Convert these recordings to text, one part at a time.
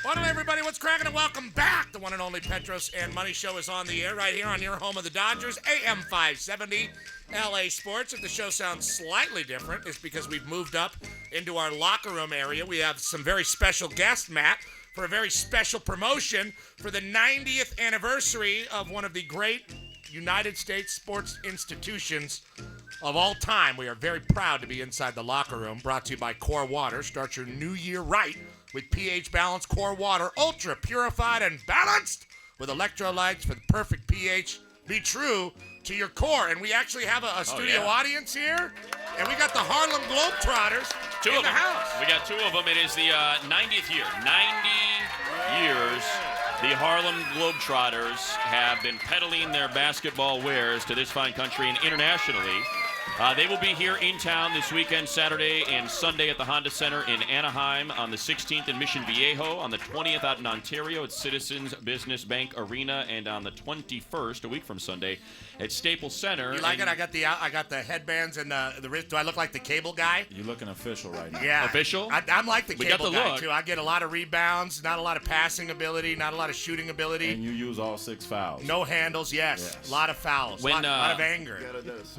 Well, everybody, what's cracking and welcome back. The one and only Petros and Money show is on the air right here on your home of the Dodgers, AM 570, LA Sports. If the show sounds slightly different, it's because we've moved up into our locker room area. We have some very special guests, Matt, for a very special promotion for the 90th anniversary of one of the great United States sports institutions of all time. We are very proud to be inside the locker room, brought to you by Core Water. Start your new year right with pH balanced Core Water, ultra purified and balanced with electrolytes for the perfect pH. Be true to your core. And we actually have a studio audience here, and we got the Harlem Globetrotters in the house. We got two of them. It is the 90th year. 90 years. The Harlem Globetrotters have been peddling their basketball wares to this fine country and internationally. They will be here in town this weekend, Saturday and Sunday at the Honda Center in Anaheim, on the 16th in Mission Viejo, on the 20th out in Ontario at Citizens Business Bank Arena, and on the 21st, a week from Sunday, at Staples Center. You like it? I got the headbands and the wrist. Do I look like the cable guy? You're looking official right now. Yeah. Official? I'm like the cable guy, look. too. I get a lot of rebounds, not a lot of passing ability, not a lot of shooting ability. And you use all 6 fouls. No handles, yes. A lot of fouls, a lot of anger.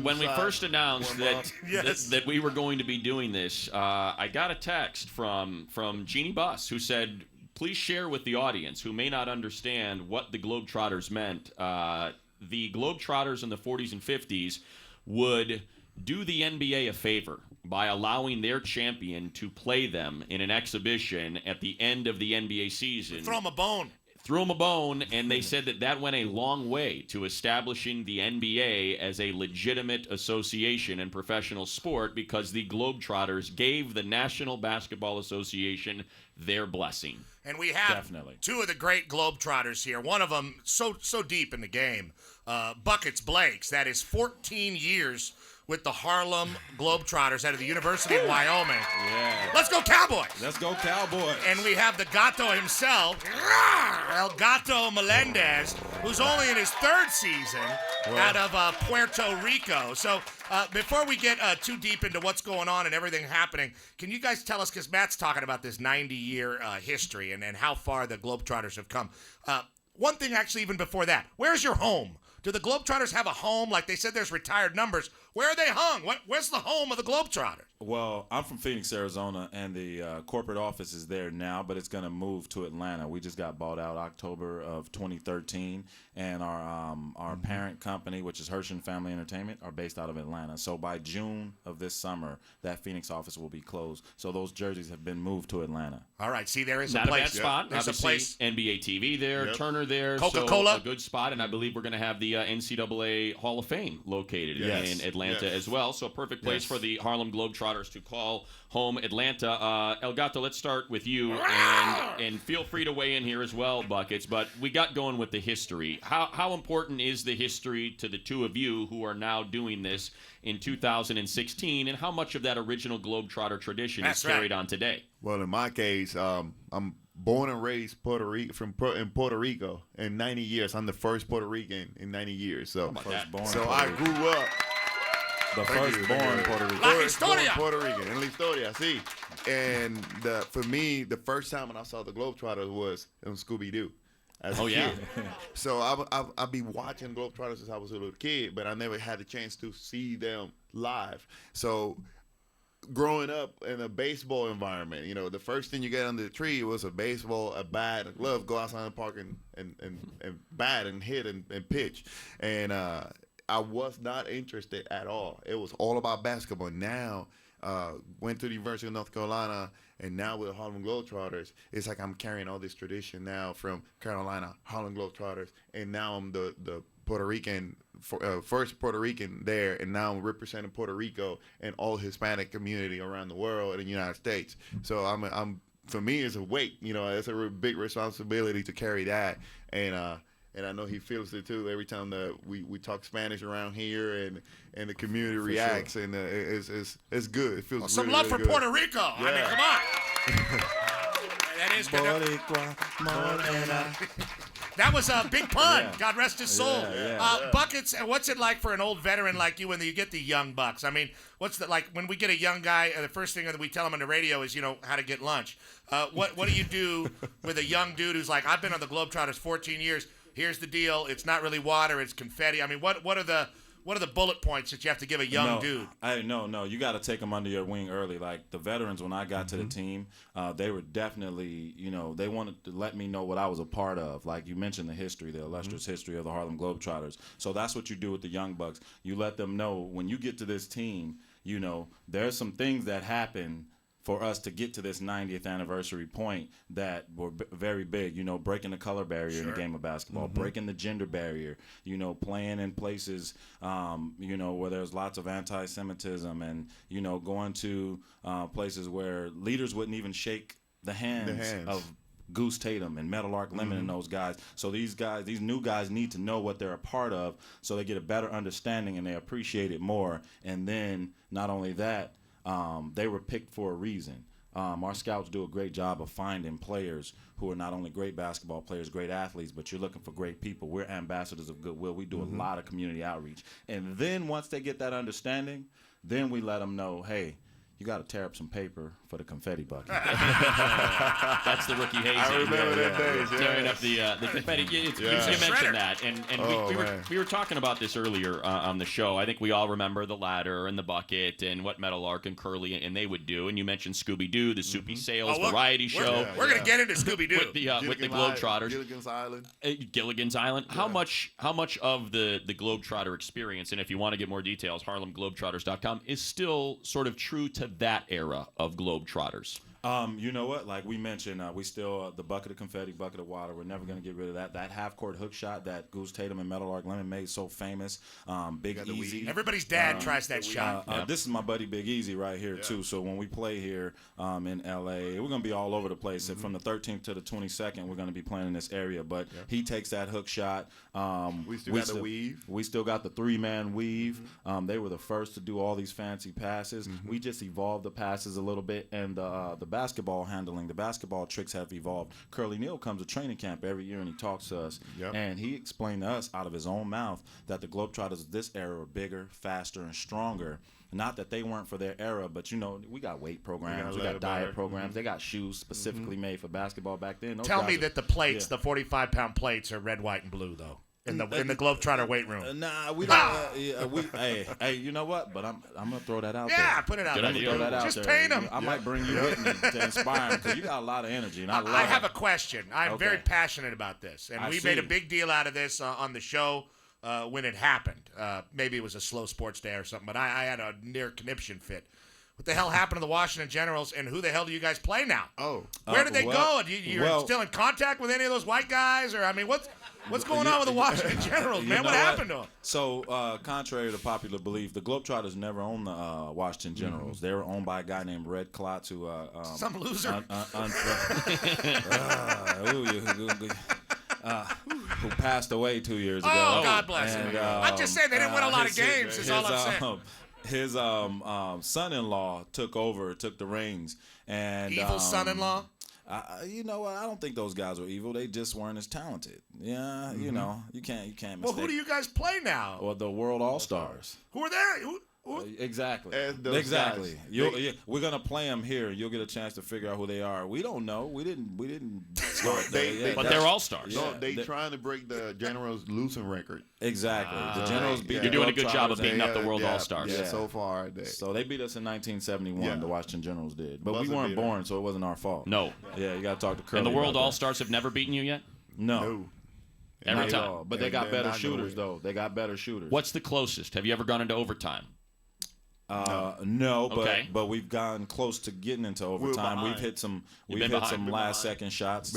When we first announced Yes. that we were going to be doing this, I got a text from Jeannie Buss, who said, please share with the audience who may not understand what the Globetrotters meant. The Globetrotters in the 40s and 50s would do the NBA a favor by allowing their champion to play them in an exhibition at the end of the NBA season. Throw him a bone. Threw them a bone, and they said that went a long way to establishing the NBA as a legitimate association in professional sport, because the Globetrotters gave the National Basketball Association their blessing. And we have Definitely. two of the great Globetrotters here. One of them so deep in the game, Buckets Blakes. That is 14 years with the Harlem Globetrotters out of the University of Wyoming. Yeah. Let's go Cowboys! Let's go Cowboys. And we have the Gato himself, El Gato Melendez, who's only in his 3rd season out of Puerto Rico. So before we get too deep into what's going on and everything happening, can you guys tell us, because Matt's talking about this 90-year history and how far the Globetrotters have come. One thing actually even before that, where's your home? Do the Globetrotters have a home? Like they said there's retired numbers. Where are they hung? Where's the home of the Globetrotters? Well, I'm from Phoenix, Arizona, and the corporate office is there now, but it's going to move to Atlanta. We just got bought out October of 2013, and our parent company, which is Hershon Family Entertainment, are based out of Atlanta. So by June of this summer, that Phoenix office will be closed. So those jerseys have been moved to Atlanta. All right, see, there is Not a place. a bad spot. There's Obviously, a place. NBA TV there, Turner there. Coca-Cola. So a good spot, and I believe we're going to have the NCAA Hall of Fame located in Atlanta as well. So a perfect place for the Harlem Globetrotters to call home Atlanta. El Gato, let's start with you, and feel free to weigh in here as well, Buckets. But we got going with the history. How important is the history to the two of you who are now doing this in 2016, and how much of that original Globetrotter tradition is carried on today? Well, in my case, I'm born and raised in Puerto Rico in 90 years. I'm the first Puerto Rican in 90 years. So, I grew up. The firstborn Puerto Rican. La Historia. Puerto Rican. En la historia, sí. And for me, the first time when I saw the Globetrotters was in Scooby-Doo. So I've been watching Globetrotters since I was a little kid, but I never had the chance to see them live. So growing up in a baseball environment, the first thing you get under the tree was a baseball, a bat, a glove, go outside in the park and bat and hit and pitch. And I was not interested at all. It was all about basketball. Now, went to the University of North Carolina, and now with the Harlem Globetrotters, it's like I'm carrying all this tradition now from Carolina, Harlem Globetrotters, and now I'm the Puerto Rican, first Puerto Rican there, and now I'm representing Puerto Rico and all Hispanic community around the world in the United States. So I'm for me, it's a weight. It's a big responsibility to carry that, and I know he feels it too every time that we talk Spanish around here, and the community reacts, and it's good. It feels some really, love really for good. Puerto Rico. Yeah. I mean, come on. is good. Boricua morena. That was a big pun. Yeah. God rest his soul. Yeah. Buckets, what's it like for an old veteran like you when you get the young bucks? I mean, what's the like when we get a young guy? The first thing that we tell him on the radio is, how to get lunch. What do you do with a young dude who's like, I've been on the Globetrotters 14 years. Here's the deal. It's not really water. It's confetti. I mean, what are the bullet points that you have to give a young dude? No. You got to take them under your wing early. Like the veterans, when I got to the team, they were definitely, they wanted to let me know what I was a part of. Like you mentioned the history, the illustrious history of the Harlem Globetrotters. So that's what you do with the young bucks. You let them know when you get to this team, there's some things that happen for us to get to this 90th anniversary point that were very big, breaking the color barrier in the game of basketball, breaking the gender barrier, playing in places, where there's lots of anti-Semitism and, going to places where leaders wouldn't even shake the hands of Goose Tatum and Meadowlark Lemon and those guys. So these new guys need to know what they're a part of so they get a better understanding and they appreciate it more. And then not only that, they were picked for a reason. Our scouts do a great job of finding players who are not only great basketball players, great athletes, but you're looking for great people. We're ambassadors of goodwill. We do a lot of community outreach. And then once they get that understanding, then we let them know, hey, you got to tear up some paper for the confetti bucket. That's the rookie hazing. I remember that day. Tearing up the confetti. You mentioned that, and we were talking about this earlier on the show. I think we all remember the ladder and the bucket and what Meadowlark and Curly and they would do. And you mentioned Scooby-Doo, the Soupy Sales variety show. We're gonna get into Scooby-Doo with the Globetrotters. Gilligan's Island. Gilligan's Island. Yeah. How much of the Globetrotter experience, and if you want to get more details, HarlemGlobetrotters.com, is still sort of true to that era of Globetrotters? You know what? Like we mentioned, we still the bucket of confetti, bucket of water. We're never going to get rid of that. That half-court hook shot that Goose Tatum and Meadowlark Lemon made so famous. Big Easy. Everybody's dad tries that shot. This is my buddy Big Easy right here too. So when we play here in LA, we're going to be all over the place. And from the 13th to the 22nd, we're going to be playing in this area. But he takes that hook shot. We still got the weave. We still got the 3-man weave. They were the first to do all these fancy passes. We just evolved the passes a little bit, and the basketball handling, the basketball tricks have evolved. Curly Neal comes to training camp every year and he talks to us, and he explained to us out of his own mouth that the Globetrotters of this era are bigger, faster, and stronger. Not that they weren't for their era, but we got weight programs, we got diet programs. They got shoes specifically made for basketball back then. Tell me that the plates, the 45-pound plates, are red, white, and blue though. In the Globetrotter weight room. Nah, we don't. Hey, you know what? But I'm gonna throw that out there. Yeah, put it out there. Throw that out Just there. paint them. I might bring you with me to inspire them because you got a lot of energy, and I have a question. I'm very passionate about this, and we made a big deal out of this on the show when it happened. Maybe it was a slow sports day or something, but I had a near conniption fit. What the hell happened to the Washington Generals, and who the hell do you guys play now? Where did they go? You're still in contact with any of those white guys, or what's going on with the Washington Generals, man? What happened to them? So, contrary to popular belief, the Globetrotters never owned the Washington Generals. They were owned by a guy named Red Klotz, who some loser. Who passed away 2 years ago. Oh, God bless him. I'm just saying they didn't win a lot of games. Is all I'm saying. His son-in-law took the reins, and evil son-in-law. You know what? I don't think those guys were evil. They just weren't as talented. Yeah, you can't mistake. Well, who do you guys play now? Well, the World All-Stars. Who are there? Exactly. Exactly. We're gonna play them here. You'll get a chance to figure out who they are. We don't know. We didn't start but they're all stars. No, they trying to break the Generals losing record. Exactly. The Generals beat. You're doing a good job of beating up the World All Stars. Yeah, so far. So they beat us in 1971. The Washington Generals did, but we weren't born, so it wasn't our fault. No. Yeah, you got to talk to Curly. And the World All Stars have never beaten you yet? No. Every time. But they got better shooters, though. They got better shooters. What's the closest? Have you ever gone into overtime? No, but we've gotten close to getting into overtime. We've hit some last second shots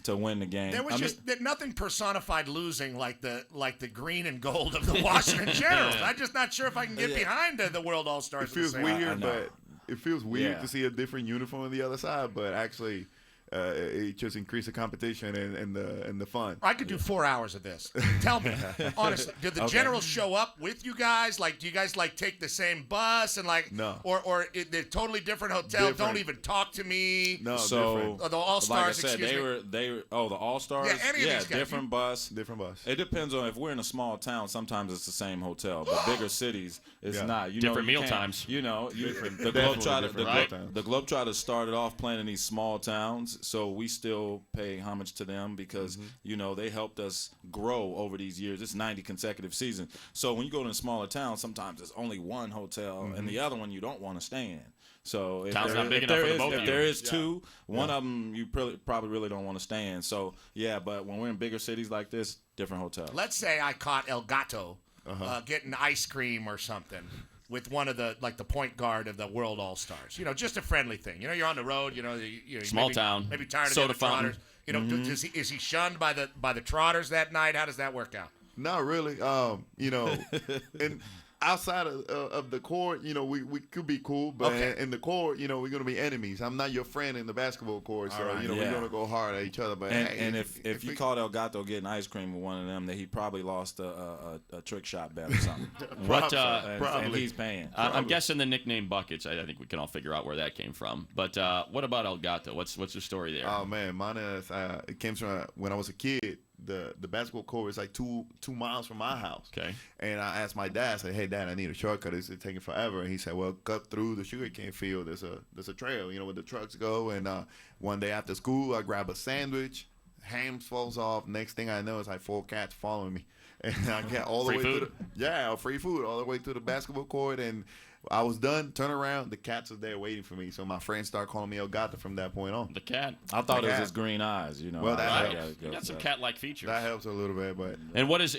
to win the game. There was nothing personified losing like the green and gold of the Washington Generals. I'm just not sure if I can get behind the World All Stars. It feels weird, but it feels weird to see a different uniform on the other side. But actually, it just increased the competition and the fun. I could do 4 hours of this. Tell me, honestly, do the generals show up with you guys? Like, do you guys like take the same bus and like, no, or they're totally different hotels? Don't even talk to me. No, so different. The All Stars. Like I said, they were the All Stars. Yeah, any of these guys. different bus. Different bus. It depends on if we're in a small town. Sometimes it's the same hotel, but bigger cities, it's not. Different meal times. The Globetrotters started off playing in these small towns, so we still pay homage to them because they helped us grow over these years. It's 90 consecutive seasons. So when you go to a smaller town, sometimes there's only one hotel, and the other one you don't want to stay in. So if Town's not big enough for the both of you. If there is two, one of them you probably really don't want to stay in. So but when we're in bigger cities like this, different hotels. Let's say I caught El Gato getting ice cream or something with one of the point guard of the World All Stars. Just a friendly thing. You're on the road. Small town. Maybe tired of soda the fountain. Trotters. Is he shunned by the Trotters that night? How does that work out? Not really. And outside of the court, we could be cool, but in the court, we're gonna be enemies. I'm not your friend in the basketball court, so we're gonna go hard at each other. But if you caught El Gato getting ice cream with one of them, that he probably lost a trick shot bet or something. And he's paying. I'm guessing the nickname Buckets. I think we can all figure out where that came from. But what about El Gato? What's the story there? Oh man, mine is it came from when I was a kid. The basketball court is like 2 miles from my house. Okay. And I asked my dad, I said, "Hey Dad, I need a shortcut. It's taking forever." And he said, "Well, cut through the sugarcane field. There's a trail, where the trucks go." And one day after school, I grab a sandwich, ham falls off. Next thing I know, it's like 4 cats following me, and I get all the way to free food all the way to the basketball court. And I was done. Turn around. The cats are there waiting for me. So my friends start calling me El Gato from that point on. The cat. I thought it was his green eyes. Well, that you got some cat-like features. That helps a little bit, but. And what is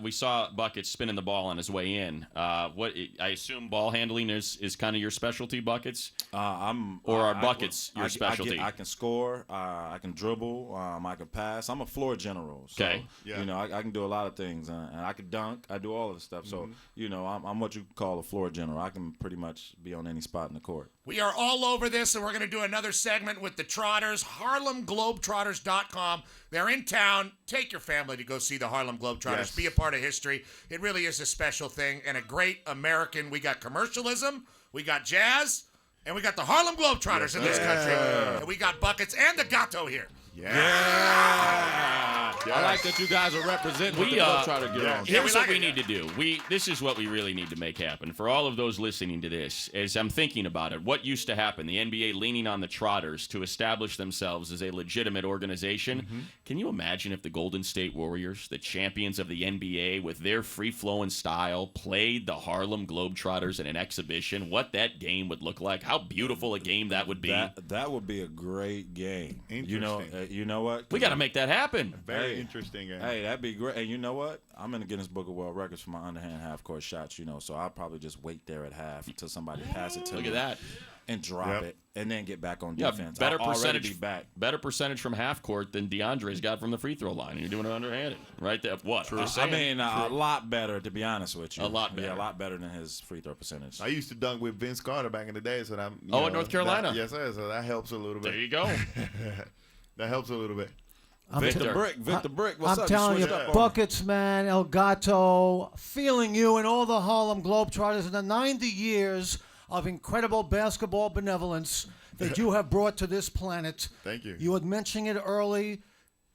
we saw Buckets spinning the ball on his way in. What I assume ball handling is kind of your specialty, Buckets. Are Buckets your specialty? I can score. I can dribble. I can pass. I'm a floor general. So, okay. I can do a lot of things, and I can dunk. I do all of the stuff. So I'm what you call a floor general. I can pretty much be on any spot in the court. We are all over this, and we're going to do another segment with the Trotters. HarlemGlobetrotters.com. They're in town. Take your family to go see the Harlem Globetrotters. Yes. Be a part of history. It really is a special thing and a great American. We got commercialism, we got jazz, and we got the Harlem Globetrotters in this country. And we got Buckets and the Gato here. I like that you guys are representing what the Globetrotters get on. Here's what we need to do. This is what we really need to make happen. For all of those listening to this, as I'm thinking about it, what used to happen, the NBA leaning on the Trotters to establish themselves as a legitimate organization. Can you imagine if the Golden State Warriors, the champions of the NBA, with their free-flowing style, played the Harlem Globetrotters in an exhibition? What that game would look like? How beautiful a game that would be. That would be a great game. Interesting. You know what? We got to make that happen. Very interesting game. Hey, that'd be great. And you know what? I'm in the Guinness Book of World Records for my underhand half-court shots, so I'll probably just wait there at half until somebody passes it to me. Look at that. And drop it, and then get back on defense. Better I'll percentage. Be back. Better percentage from half court than DeAndre's got from the free throw line. And you're doing it underhanded, right there. What? A lot better, to be honest with you. A lot better. Yeah, a lot better than his free throw percentage. I used to dunk with Vince Carter back in the day, so that in North Carolina. Yes, sir. So that helps a little bit. There you go. That helps a little bit. Victor Brick, what's up? I'm telling you, Buckets, man, El Gato, feeling you and all the Harlem Globetrotters in the 90 years of incredible basketball benevolence that you have brought to this planet. Thank you. You had mentioned it early.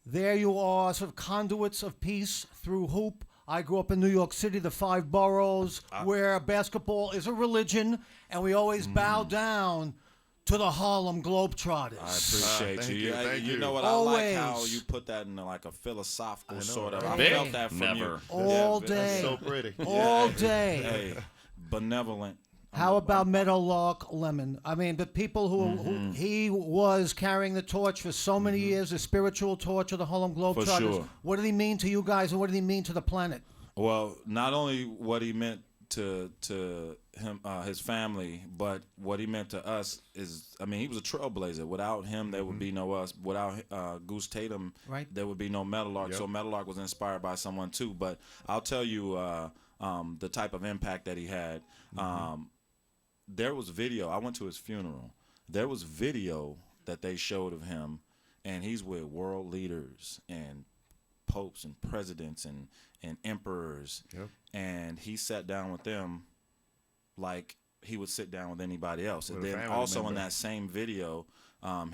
There you are, sort of conduits of peace through hoop. I grew up in New York City, the 5 boroughs, where basketball is a religion, and we always bow down to the Harlem Globetrotters. I appreciate you. Thank you. You know what? Always. I like how you put that in like a philosophical sort of. Right? I felt that from you. All day. So pretty. All day. Hey, benevolent. How about Meadowlark Lemon? I mean, the people who he was carrying the torch for so many years, the spiritual torch of the Harlem Globetrotters. For sure. What did he mean to you guys, and what did he mean to the planet? Well, not only what he meant to him, his family, but what he meant to us is, I mean, he was a trailblazer. Without him, there would be no us. Without Goose Tatum, there would be no Meadowlark. Yep. So Meadowlark was inspired by someone too. But I'll tell you the type of impact that he had. There was video. I went to his funeral. There was video that they showed of him and he's with world leaders and popes and presidents and emperors. Yep. And he sat down with them like he would sit down with anybody else. With and a then family also member. in that same video,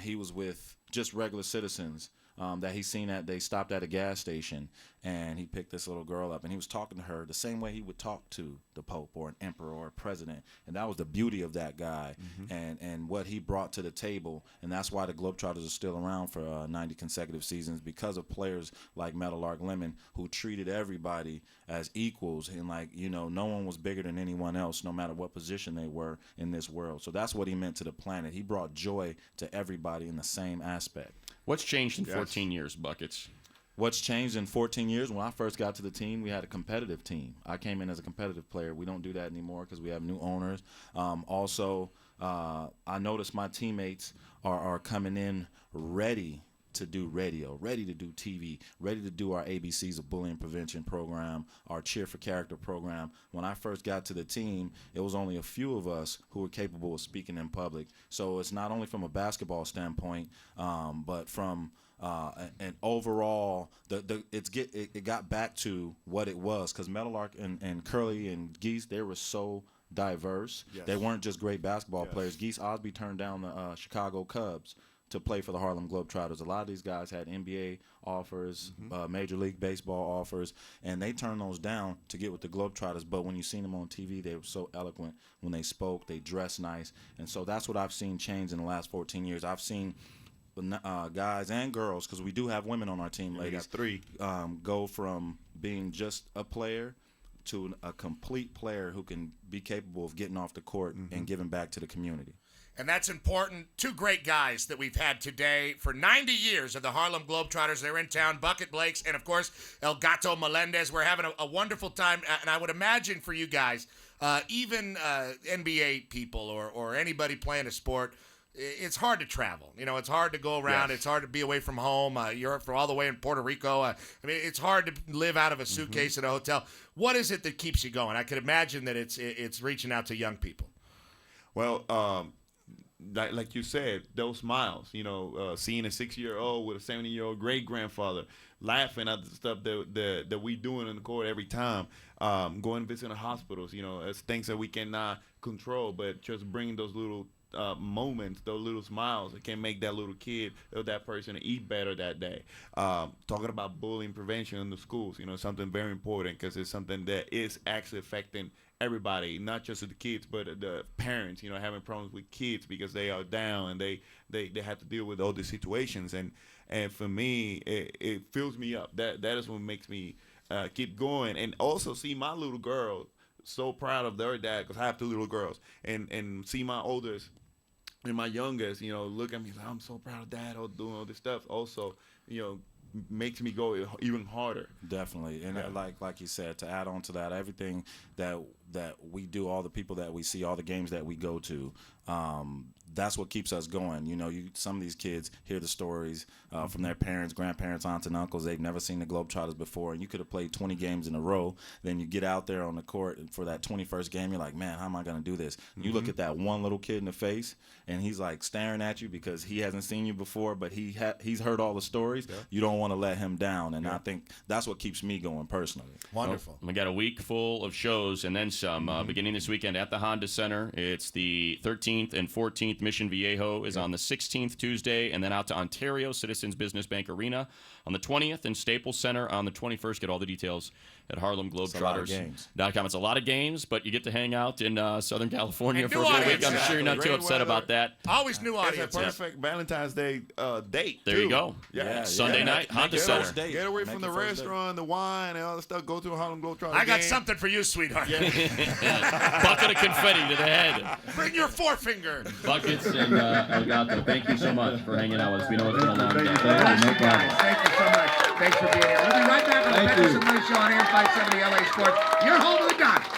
he was with just regular citizens that he seen they stopped at a gas station, and he picked this little girl up, and he was talking to her the same way he would talk to the Pope or an emperor or a president. And that was the beauty of that guy, and what he brought to the table. And that's why the Globetrotters are still around for 90 consecutive seasons, because of players like Meadowlark Lemon, who treated everybody as equals, and no one was bigger than anyone else, no matter what position they were in this world. So that's what he meant to the planet. He brought joy to everybody in the same aspect. What's changed in 14 years, Buckets? What's changed in 14 years? When I first got to the team, we had a competitive team. I came in as a competitive player. We don't do that anymore because we have new owners. I noticed my teammates are coming in ready to do radio, ready to do TV, ready to do our ABCs of bullying prevention program, our Cheer for Character program. When I first got to the team, it was only a few of us who were capable of speaking in public. So it's not only from a basketball standpoint, but from and overall, it got back to what it was, because Meadowlark and Curly and Geese, they were so diverse. Yes. They weren't just great basketball Yes. players. Geese Osby turned down the Chicago Cubs to play for the Harlem Globetrotters. A lot of these guys had NBA offers, Major League Baseball offers, and they turned those down to get with the Globetrotters. But when you seen them on TV, they were so eloquent when they spoke. They dressed nice. And so that's what I've seen change in the last 14 years. I've seen guys and girls, because we do have women on our team, We got ladies, 3. go from being just a player to a complete player who can be capable of getting off the court and giving back to the community. And that's important. 2 great guys that we've had today for 90 years of the Harlem Globetrotters. They're in town, Bucket Blakes, and, of course, El Gato Melendez. We're having a wonderful time, and I would imagine for you guys, even NBA people or anybody playing a sport, it's hard to travel. It's hard to go around. Yes. It's hard to be away from home. You're from all the way in Puerto Rico. It's hard to live out of a suitcase in a hotel. What is it that keeps you going? I could imagine that it's reaching out to young people. Well, like you said, those smiles, seeing a 6-year-old with a 70-year-old great-grandfather, laughing at the stuff that we doing in the court every time, going visiting hospitals, it's things that we cannot control, but just bringing those little moments, those little smiles that can make that little kid or that person eat better that day. Talking about bullying prevention in the schools, something very important, because it's something that is actually affecting everybody, not just the kids, but the parents, having problems with kids because they are down and they have to deal with all these situations. And for me, it fills me up. That is what makes me keep going. And also see my little girl so proud of their dad, because I have 2 little girls, and see my oldest and my youngest, look at me like, I'm so proud of Dad doing all this stuff. Also, makes me go even harder. Definitely. And like you said, to add on to that, everything that we do, all the people that we see, all the games that we go to, that's what keeps us going. Some of these kids hear the stories from their parents, grandparents, aunts, and uncles. They've never seen the Globetrotters before, and you could have played 20 games in a row. Then you get out there on the court for that 21st game. You're like, man, how am I going to do this? You look at that one little kid in the face, and he's like staring at you because he hasn't seen you before, but he's heard all the stories. Yeah. You don't want to let him down, and I think that's what keeps me going personally. Wonderful. Well, we got a week full of shows and then some. Beginning this weekend at the Honda Center, it's the 13th and 14th. Mission Viejo is on the 16th, Tuesday, and then out to Ontario Citizens Business Bank Arena on the 20th, and Staples Center on the 21st. Get all the details at HarlemGlobetrotters.com. It's a lot of games, but you get to hang out in Southern California And for a new good week. audience. I'm sure you're not too Great upset weather. about that. Always new It's audience. a perfect Valentine's Day date. There too. you go. Yeah. Sunday night, Honda Make it Center. first date. Get away Make from it the first date. restaurant, the wine, and all the stuff. Go to a Harlem Globetrotters I got game. something for you, sweetheart. Bucket of confetti to the head. Bring your forefinger. Buckets and El Gato, thank you so much for hanging out with us. We know it's been a long day. No problem. Thank you so much. Thanks for being here. We'll be right back on the Petros and Money Show on AM 570 LA Sports. Your home of the Dodgers.